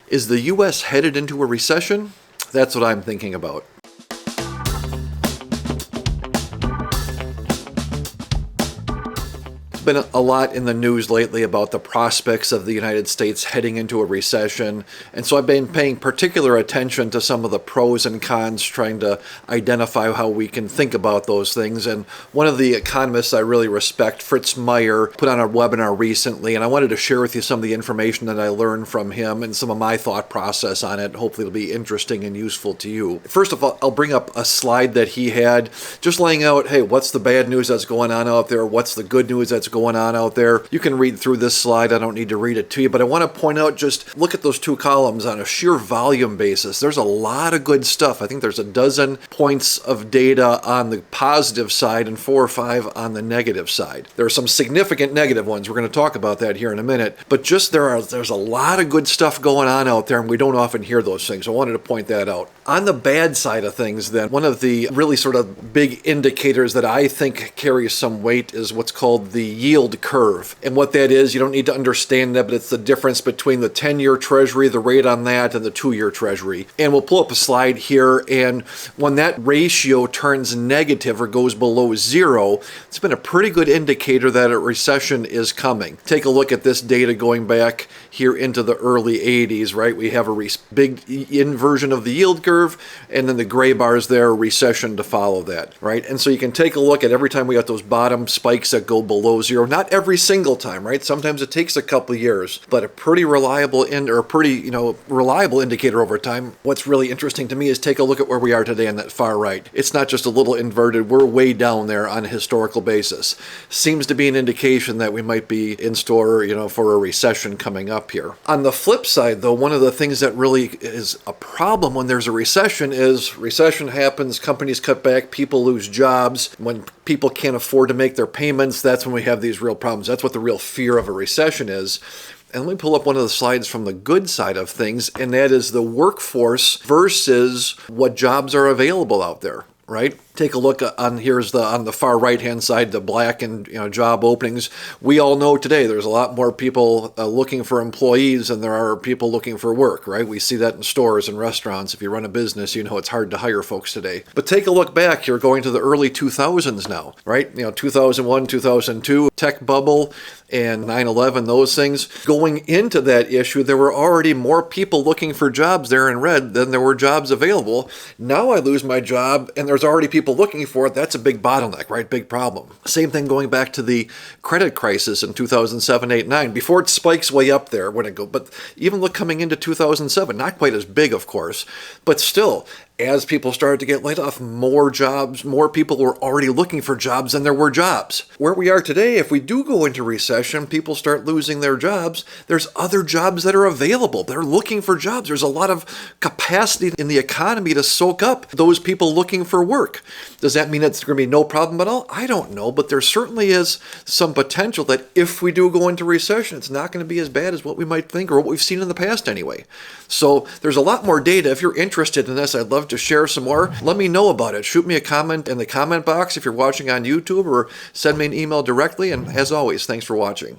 Is the U.S. headed into a recession? That's what I'm thinking about. Been a lot in the news lately about the prospects of the United States heading into a recession, and so I've been paying particular attention to some of the pros and cons, trying to identify how we can think about those things. And one of the economists I really respect, Fritz Meyer, put on a webinar recently, and I wanted to share with you some of the information that I learned from him and some of my thought process on it. Hopefully it'll be interesting and useful to you. First of all, I'll bring up a slide that he had just laying out, hey, what's the bad news that's going on out there? What's the good news that's going on out there? You can read through this slide. I don't need to read it to you, but I want to point out, just look at those two columns on a sheer volume basis. There's a lot of good stuff. I think there's a dozen points of data on the positive side and 4 or 5 on the negative side. There are some significant negative ones. We're going to talk about that here in a minute, but just there's a lot of good stuff going on out there, and we don't often hear those things. So I wanted to point that out. On the bad side of things, then, one of the really sort of big indicators that I think carries some weight is what's called the yield curve. And what that is, you don't need to understand that, but it's the difference between the 10-year treasury, the rate on that, and the 2-year treasury. And we'll pull up a slide here, and when that ratio turns negative or goes below 0, it's been a pretty good indicator that a recession is coming. Take a look at this data going back here into the early 80s, right? We have a big inversion of the yield curve, and then the gray bars there, recession to follow that, right? And so you can take a look at every time we got those bottom spikes that go below 0, not every single time, right? Sometimes it takes a couple of years, but a pretty reliable reliable indicator over time. What's really interesting to me is take a look at where we are today on that far right. It's not just a little inverted. We're way down there on a historical basis. Seems to be an indication that we might be in store, for a recession coming up here. On the flip side, though, one of the things that really is a problem when there's a recession is recession happens, companies cut back, people lose jobs. When people can't afford to make their payments, that's when we have these real problems. That's what the real fear of a recession is. And let me pull up one of the slides from the good side of things, and that is the workforce versus what jobs are available out there, right? Take a look on on the far right hand side, the black and job openings. We all know today there's a lot more people looking for employees than there are people looking for work, right? We see that in stores and restaurants. If you run a business, it's hard to hire folks today. But take a look back here, going to the early 2000s now, right? 2001, 2002, tech bubble and 9/11, those things. Going into that issue, there were already more people looking for jobs there in red than there were jobs available. Now I lose my job and there's already people looking for it. That's a big bottleneck, right? Big problem. Same thing going back to the credit crisis in 2007, 8, 9. Before it spikes way up there when it go, but even look coming into 2007, not quite as big, of course, but still, as people started to get laid off, more jobs, more people were already looking for jobs than there were jobs. Where we are today, if we do go into recession, people start losing their jobs, there's other jobs that are available. They're looking for jobs. There's a lot of capacity in the economy to soak up those people looking for work. Does that mean it's going to be no problem at all? I don't know, but there certainly is some potential that if we do go into recession, it's not going to be as bad as what we might think or what we've seen in the past anyway. So there's a lot more data. If you're interested in this, I'd love to share some more. Let me know about it. Shoot me a comment in the comment box if you're watching on YouTube, or send me an email directly. And as always, thanks for watching.